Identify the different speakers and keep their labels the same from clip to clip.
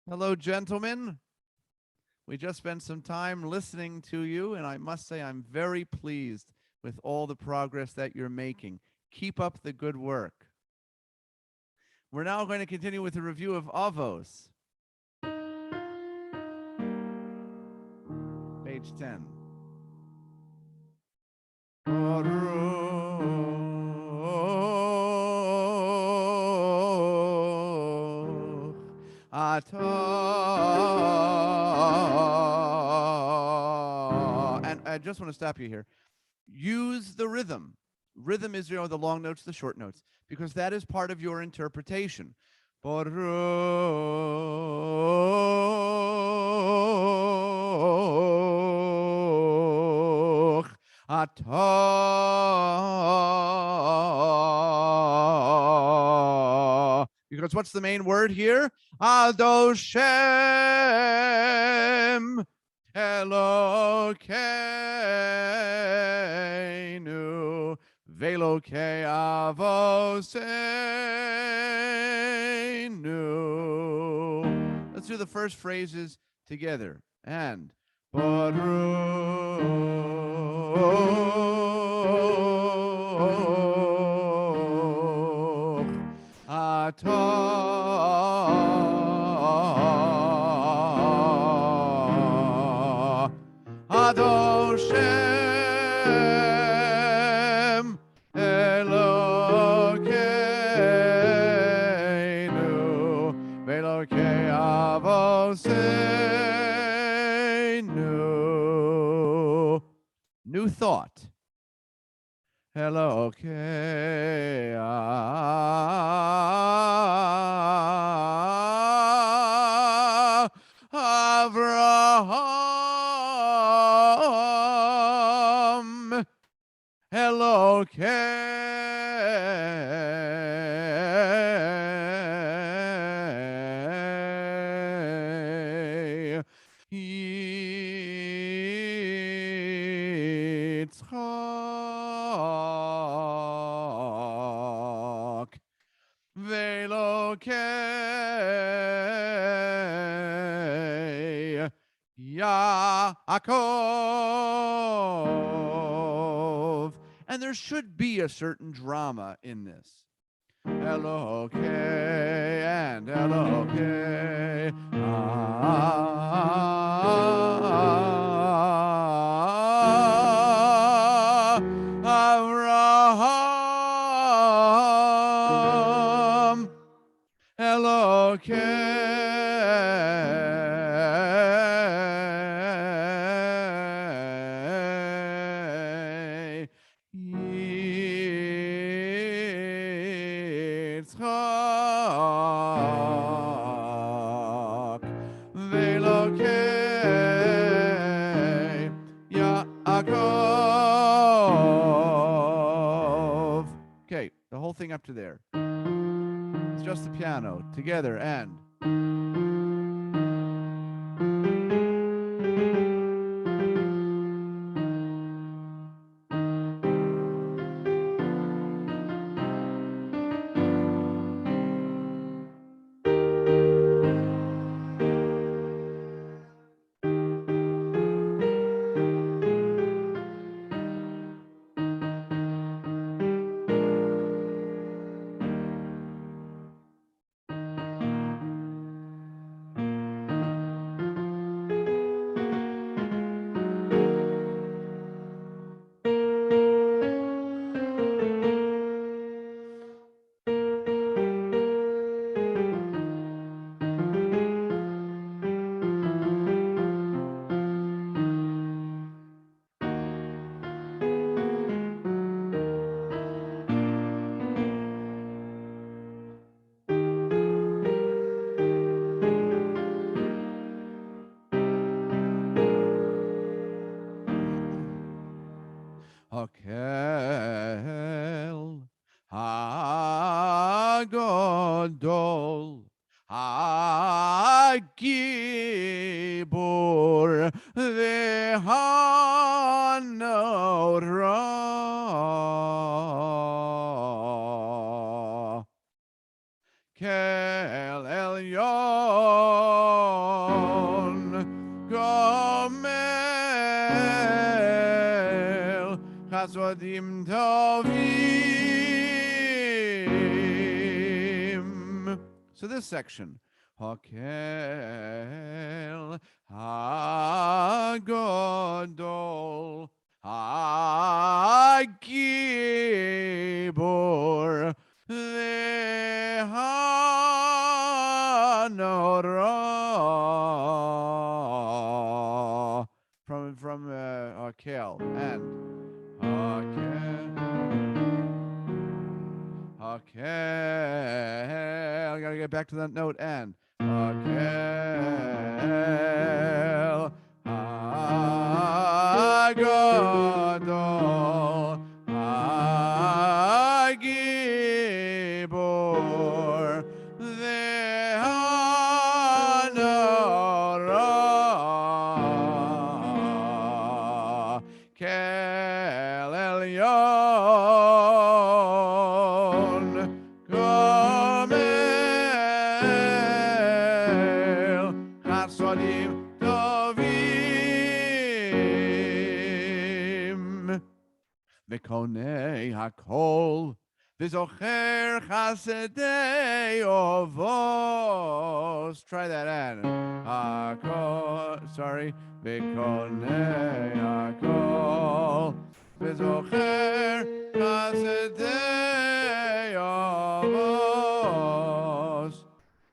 Speaker 1: Hello, gentlemen. We just spent some time listening to you, and I must say I'm very pleased with all the progress that you're making. Keep up the good work. We're now going to continue with a review of Avos. Page 10. And I just want to stop you here. Use the rhythm. Rhythm is, the long notes, the short notes, because that is part of your interpretation. Baruch atah. Because what's the main word here? Adoshem Elokeinu Velokei Avoseinu. Let's do the first phrases together. And Baruch atah Adoshem Elokeinu Velokei Avoseinu. New thought. Elokei Avraham Elokei Yitzchak Velokei Yaakov. And there should be a certain drama in this. Elokei and Elokei Avraham Elokei Yitzchak Velokei Yaakov. Okay, the whole thing up to there. It's just the piano together and Hakel Hagodol Hagibur Vehanora Kel Elyon Chodim Tovim. So this section. Hakel HaGadol HaGibor Ve'Hanorah. From Hakel and Hakel. I gotta get back to that note and Hakel HaGadol HaGibor Ve'Hanorah Kel Elyon Gomel Chasodim Tovim V'konei hakol V'zocher chasedei ovos. Try that and hakol. Sorry. V'konei hakol V'zocher chasedei ovos.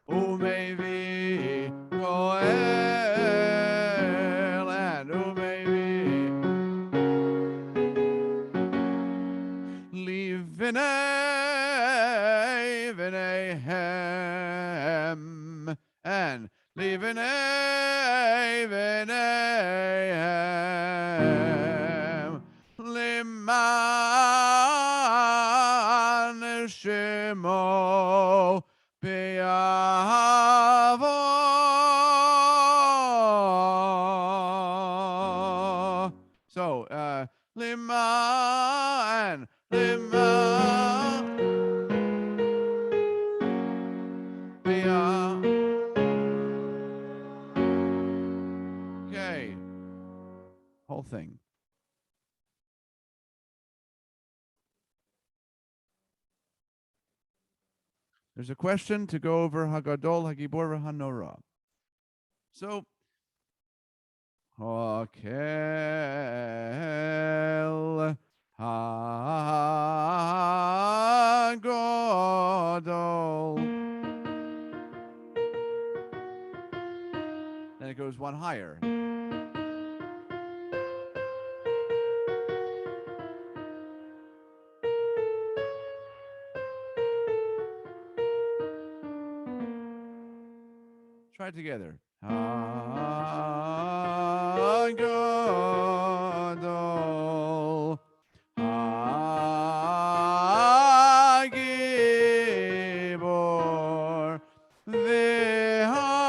Speaker 1: Umevi koel and umevi Livinei Vinehem and Livinei Vinehem Liman Shemo Be'avo. So Liman Okay. Whole thing. There's a question to go over Hagadol, Hagibor, Hanorah. So, Hakel HaGadol. Then it goes one higher. Try it together. HaGadol HaGibor Ve'Hanorah.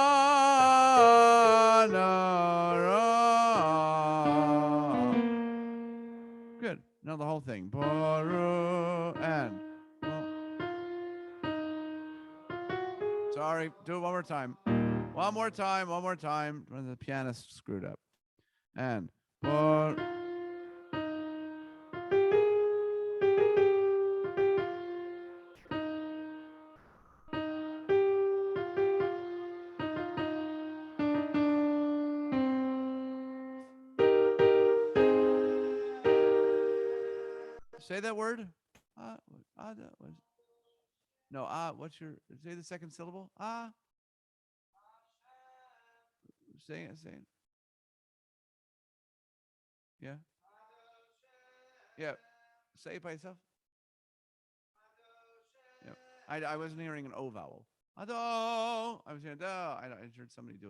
Speaker 1: Good. Now the whole thing. Baruch and sorry, do it one more time. One more time. The pianist screwed up. And say that word. No, what's your, say the second syllable? Say it. Yeah. Yeah. Say it by yourself. Yeah. I wasn't hearing an O vowel. Ado. I was hearing do. I heard somebody do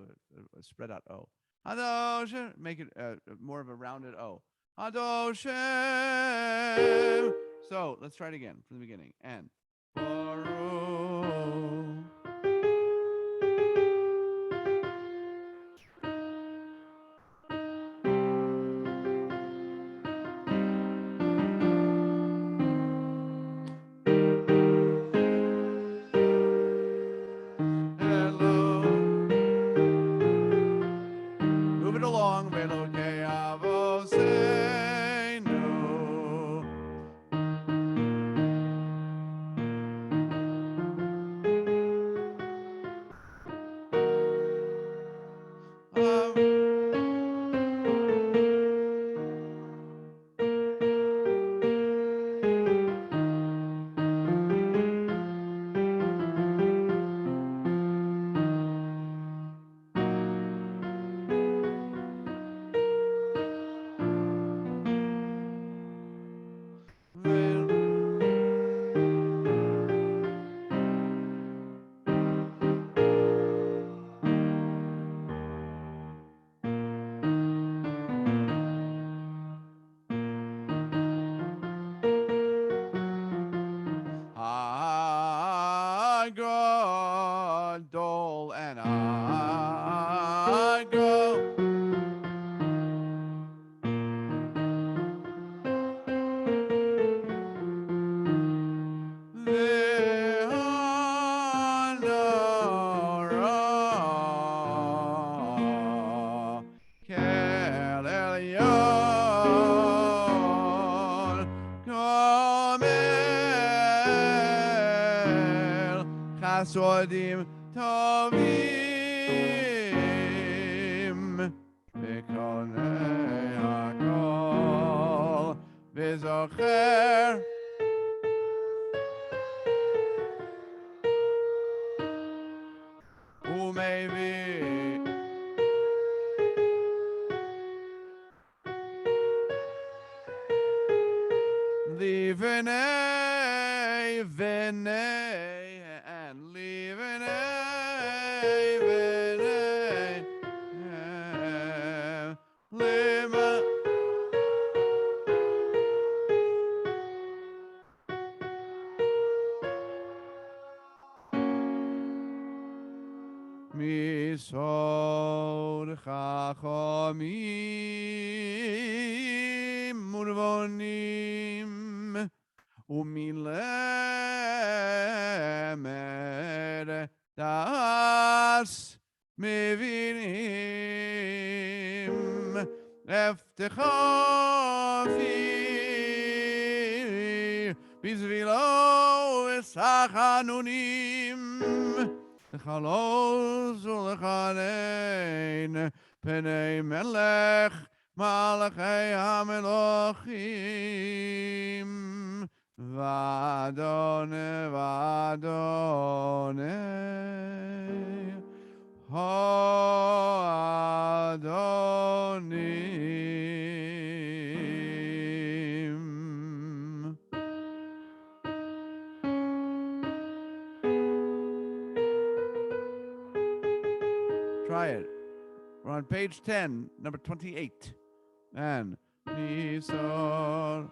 Speaker 1: a spread out O. Ado. Make it more of a rounded O. Ado Shem. So let's try it again from the beginning. And move it along. sodim tovim v'konei hakol v'zocher u'mevi Livenei venei and livenei venei lima misod chachamim murvonim umilemed das mevinim eftechafi bizvilo esachanunim Chalos ulchanein penei melech malachei hamelochim vadone vadone ho adonim. Try it. We're on page 10, number 28. And Nusah.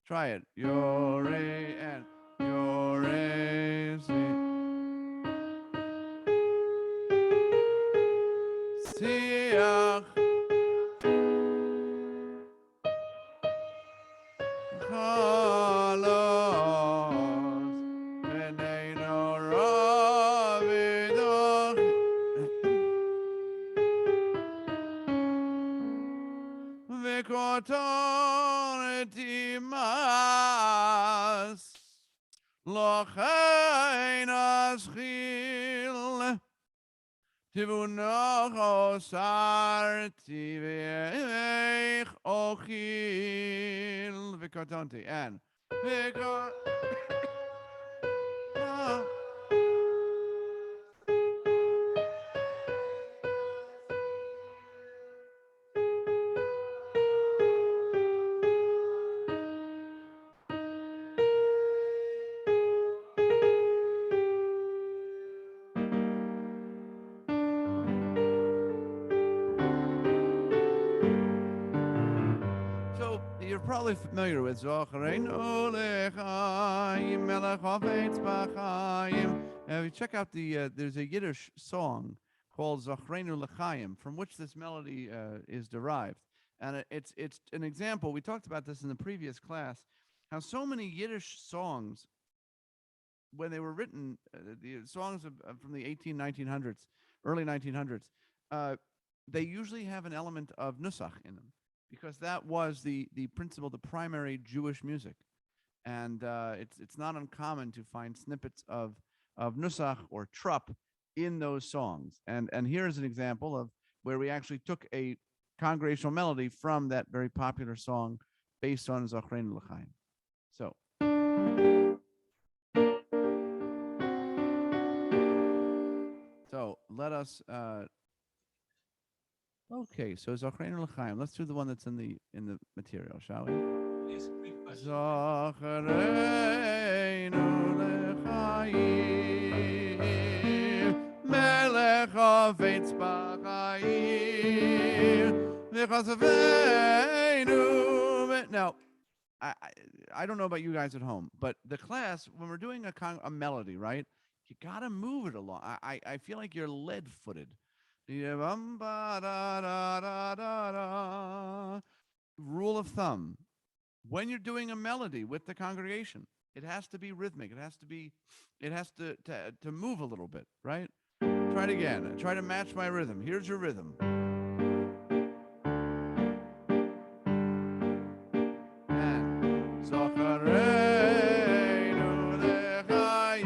Speaker 1: Try it. Yore and Yore Siach Chalos Beneino Ravidoch V'koton etimas Lochein aschil Tivunoch osarti ve'ech ochil v'kotonti and So you're probably familiar with Shacharit. If you check out there's a Yiddish song called Zachrenu L'chaim, from which this melody is derived. And it's an example. We talked about this in the previous class, how so many Yiddish songs, when they were written, the songs from the 1900s, early 1900s, they usually have an element of Nusah in them, because that was the principle, the primary Jewish music, and it's not uncommon to find snippets of Nusach or trup in those songs. And here's an example of where we actually took a congregational melody from that very popular song based on Zochreinu L'chaim. So. So let us. Okay, so Zochreinu L'chaim. Let's do the one that's in the material, shall we? Zochreinu L'chaim, Melech Havetz B'chaim, V'chasavenu. Now, I don't know about you guys at home, but the class, when we're doing a melody, right? You got to move it along. I feel like you're lead-footed. Rule of thumb, when you're doing a melody with the congregation, it has to be rhythmic. It has to move a little bit, right? Try it again. Try to match my rhythm. Here's your rhythm. And Zochreinu L'chaim,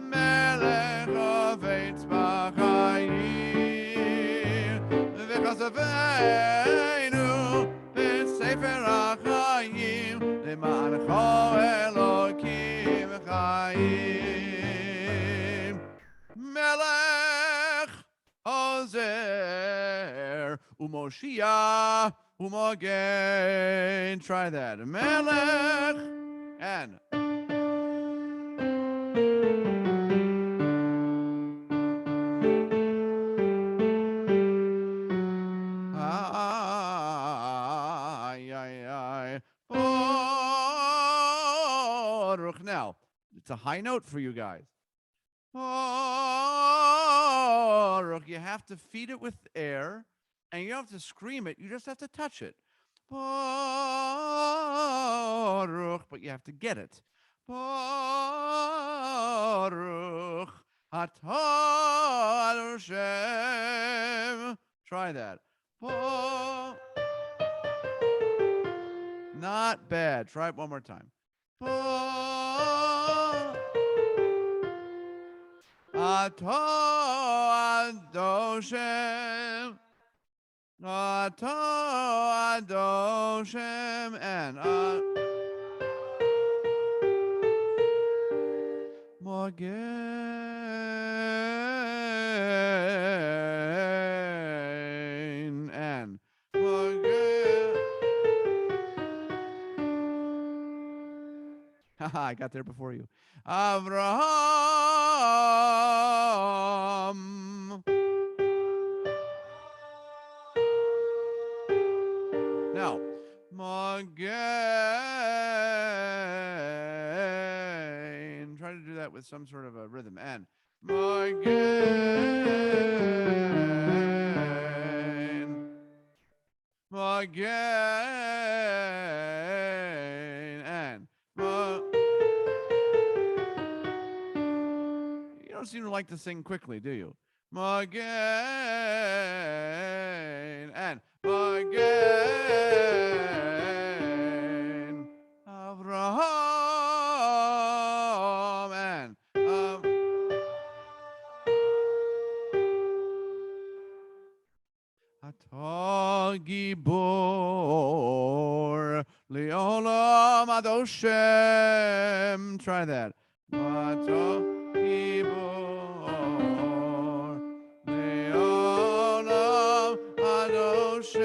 Speaker 1: Melech Havetz B'chaim, V'chasavenu b'sefer ha'chaim, L'ma'ancho Elokim Chaim, Melech Ozer Umoshia Umogen. Try that. Melech and Baruch. Now, it's a high note for you guys. Baruch. You have to feed it with air, and you don't have to scream it. You just have to touch it. Baruch. But you have to get it. Baruch Atah Hashem. Try that. Not bad. Try it one more time. Atah Hashem. Atah Hashem. And Morgen and Morgen. Haha, I got there before you. Avraham. Now, Morgen. Try to do that with some sort of a rhythm. And Morgen. Morgen. And you don't seem to like to sing quickly, do you? Morgen and Morgen. Avraham and Atah Gibor Leolam Adoshem. Try that. Atah Gibor Leolam Adoshem.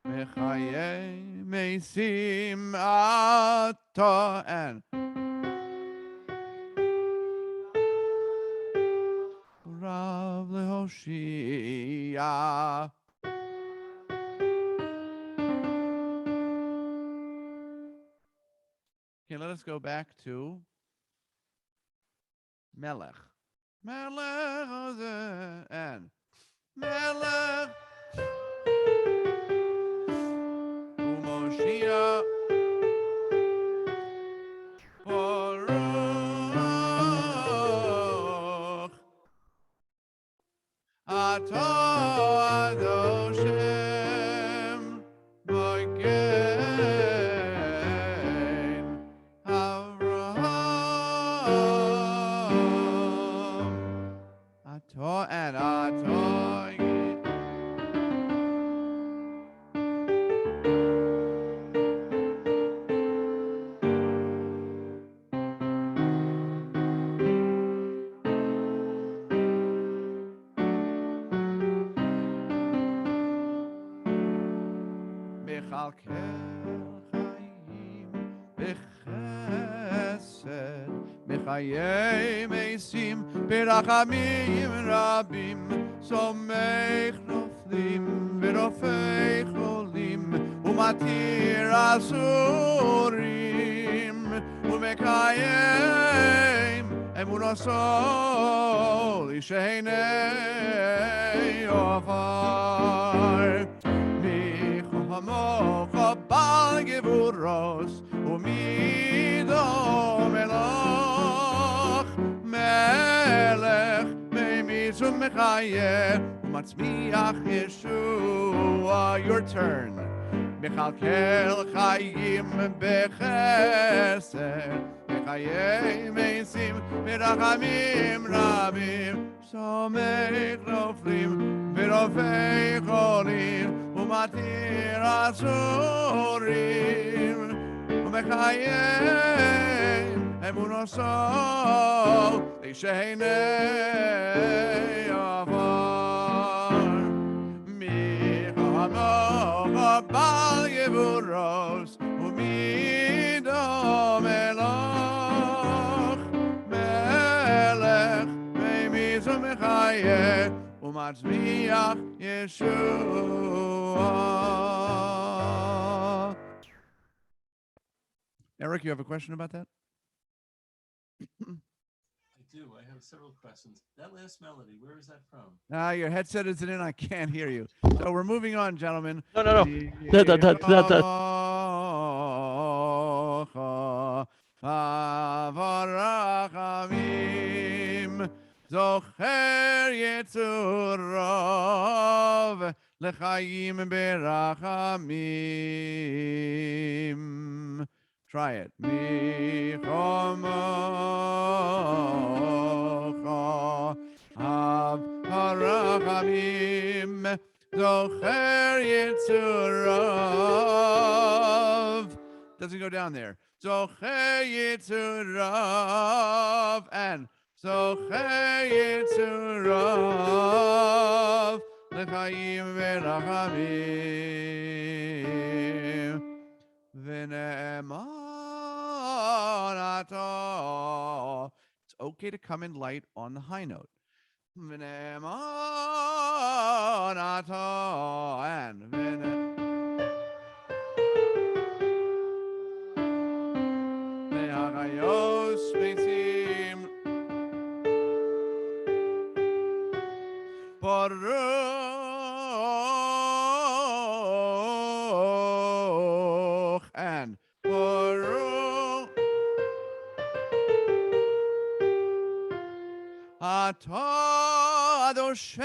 Speaker 1: Mechaye Mesim Atah and Rav Lehoshia. Okay, let us go back to Melech. Melech and Melech Umoshia Baruch Atah Mechaye Mesim Berachamim Rabim Somech Noflim Verofei Cholim Umatir Asurim Umekayem Emunasol Ishenei Ofar Michohamocha Bal Gevuros Umido Melach Melech Meimizum Mechayeh Umatzmiach Yeshua. Your turn. Mechalkel Chayim Bechesed Mechayeh Mesim Berachamim Rabim Somech Noflim Verofei Cholim Umatir Asurim Umechayem Emunasol Ishenei Avar Michanocha Bal Yevuros Umido Melach Melech Meimizum Mechayeh Umatzmiach Yeshua. Eric, you have a question about that?
Speaker 2: I do. I have several questions. That last melody, where is that from?
Speaker 1: Your headset isn't in. I can't hear you. So we're moving on, gentlemen.
Speaker 2: No.
Speaker 1: Zocher Yetzurov L'chaim Berachamim. Try it. Michomocha Av Harachamim Zocher Yitzurav. Doesn't go down there. Zocher Yitzurav and Zocher Yitzurav L'chaim Berachamim V'ne'eman ato. It's okay to come in light on the high note. V'ne'eman ato and v'ne'achayos mesim Baruch and Baruch Atah Adoshem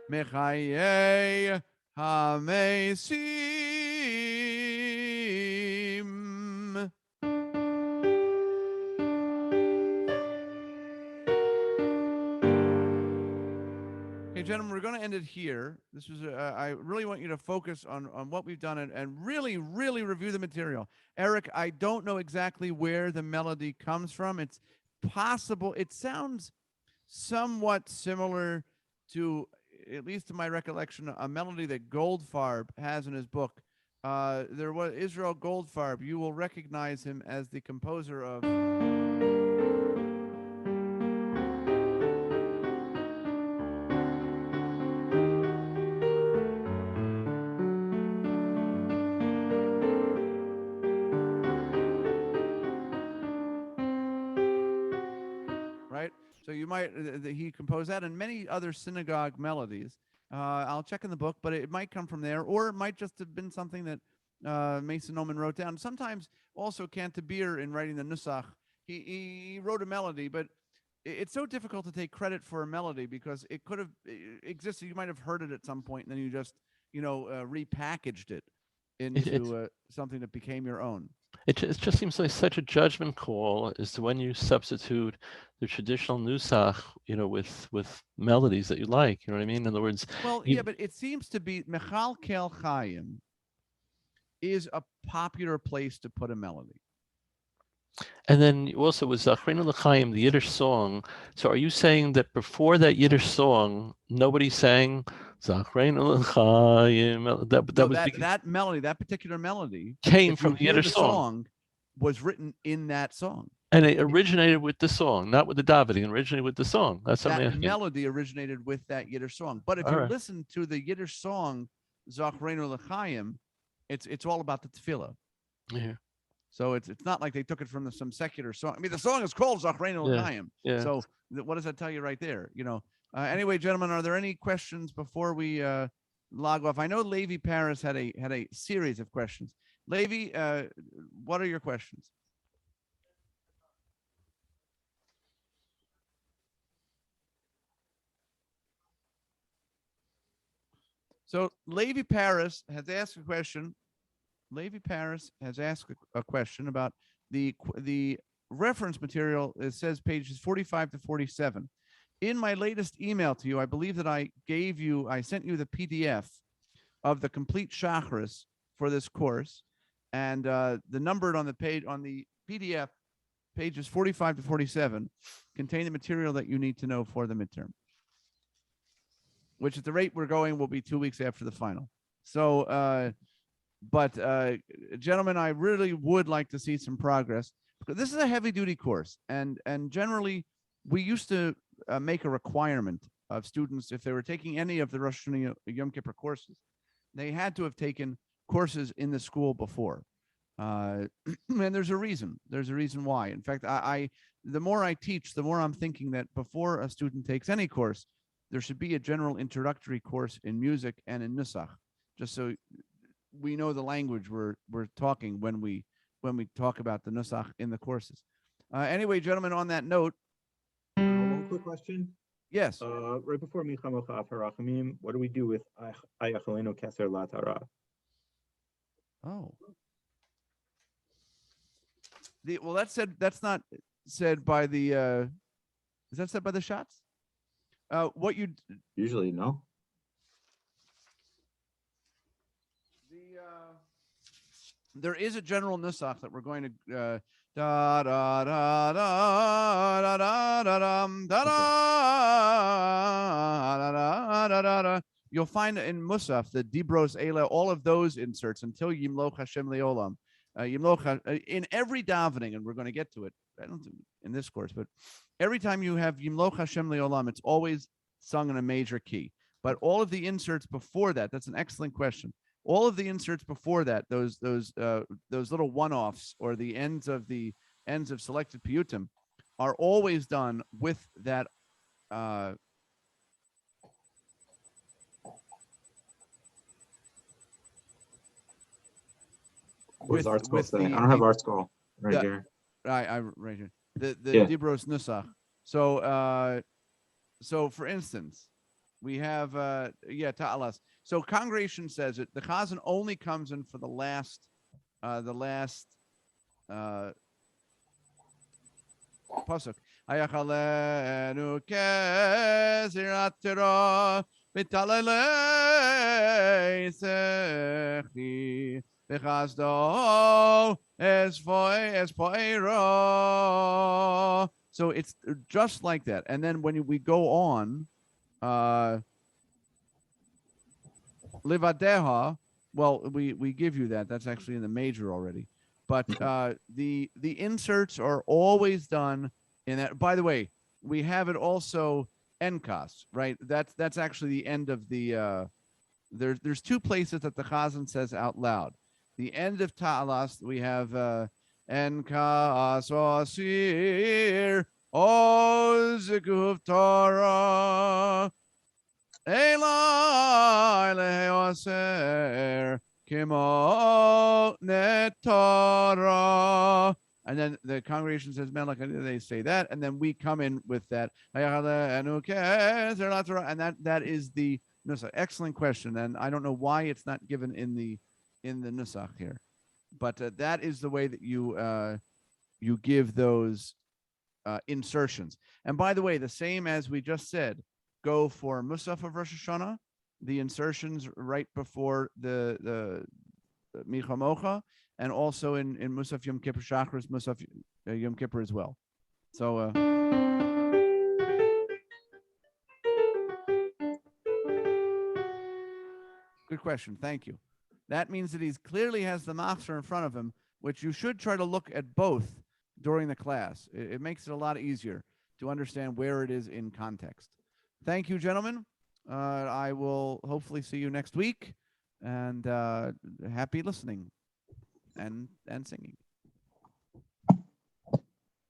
Speaker 1: Mechayei HaMesim. Okay, gentlemen, we're going to end it here. This was I really want you to focus on what we've done and really, really review the material. Eric, I don't know exactly where the melody comes from. It's possible. It sounds somewhat similar to, at least to my recollection, a melody that Goldfarb has in his book. There was Israel Goldfarb. You will recognize him as the composer of... Right? So you might, he composed that and many other synagogue melodies. I'll check in the book, but it might come from there, or it might just have been something that Mason Noman wrote down. Sometimes also Cantor, in writing the Nusah, he wrote a melody, but it's so difficult to take credit for a melody because it could have existed. You might have heard it at some point, and then you just, repackaged it into something that became your own.
Speaker 2: It just seems like such a judgment call as to when you substitute the traditional Nusach, with melodies that you like. You know what I mean? In other words,
Speaker 1: well, yeah, but it seems to be Mechal Kel Chaim is a popular place to put a melody.
Speaker 2: And then also with Zachrinu L'chaim, the Yiddish song. So are you saying that before that Yiddish song, nobody sang Zachreinu l'chaim. That
Speaker 1: No,
Speaker 2: was
Speaker 1: that melody, that particular melody,
Speaker 2: came
Speaker 1: if
Speaker 2: from
Speaker 1: you
Speaker 2: the
Speaker 1: hear
Speaker 2: Yiddish
Speaker 1: the
Speaker 2: song.
Speaker 1: was written in that song.
Speaker 2: And it originated with the song, not with the davening. It originated with the song. That's what I'm
Speaker 1: That
Speaker 2: asking.
Speaker 1: melody originated with that Yiddish song. But if
Speaker 2: All
Speaker 1: you
Speaker 2: right.
Speaker 1: listen to the Yiddish song, Zachreinu l'chaim, it's all about the tefillah.
Speaker 2: Yeah.
Speaker 1: So it's not like they took it from some secular song. I mean, the song is called Zachreinu l'chaim.
Speaker 2: Yeah.
Speaker 1: So what does that tell you right there? You know. Anyway, gentlemen, are there any questions before we log off? I know Levi Paris had a series of questions. Levi, what are your questions? So Levi Paris has asked a question. Levi Paris has asked a question about the reference material. It says pages 45 to 47. In my latest email to you, I believe that I sent you the PDF of the complete Shacharit for this course, and the numbered on the page on the PDF, pages 45 to 47, contain the material that you need to know for the midterm, which at the rate we're going will be 2 weeks after the final. So, but gentlemen, I really would like to see some progress, because this is a heavy duty course, and generally we used to make a requirement of students, if they were taking any of the Rosh Hashana Yom Kippur courses, they had to have taken courses in the school before. And there's a reason. There's a reason why. In fact, the more I teach, the more I'm thinking that before a student takes any course, there should be a general introductory course in music and in Nusah, just so we know the language we're talking when we talk about the Nusach in the courses. Anyway, gentlemen, on that note,
Speaker 3: one quick question.
Speaker 1: Yes.
Speaker 3: Right before Milchamocha Af Harachamim, what do we do with Ayachalenu Keser Latara?
Speaker 1: Oh. Well, that's not said by the is that said by the shots? What you
Speaker 3: Usually, no.
Speaker 1: There is a general nusach that we're going to da da da da da da da da da da da. You'll find in Musaf, the Dibros Eila, all of those inserts until Yimloch Hashem Leolam. In every davening, and we're going to get to it. I don't think in this course, but every time you have Yimloch Hashem Leolam, it's always sung in a major key. But all of the inserts before that, that's an excellent question. All of the inserts before that, those little one-offs or the ends of selected piyutim, are always done with that.
Speaker 3: Where's art school today? I don't have art school right here.
Speaker 1: I right here. The
Speaker 3: Yeah.
Speaker 1: Dibros Nusach. So for instance, we have Ta'alas. So congregation says it. The Chazan only comes in for the last pasuk. Ayachalenu keziratira v'talalei sechi v'chazdo espoira. So it's just like that. And then when we go on, Livadeha, well, we give you that. That's actually in the major already. But the inserts are always done in that. By the way, we have it also enkas, right? That's actually the end of the. There's two places that the Chazan says out loud. The end of Ta'alas, we have enkas osir ozekuv Torah. Elai leoser kimo netara. And then the congregation says, man, like they say that, and then we come in with that. And that is the Nusach. Excellent question. And I don't know why it's not given in the Nusach here. But that is the way that you give those insertions. And by the way, the same as we just said, go for Musaf of Rosh Hashana, the insertions right before the Micha Mocha, and also in Musaf Yom Kippur Shacharit, Musaf Yom Kippur as well. So Good question. Thank you. That means that he clearly has the machzor in front of him, which you should try to look at both during the class. It makes it a lot easier to understand where it is in context. Thank you, gentlemen. I will hopefully see you next week, and happy listening and singing.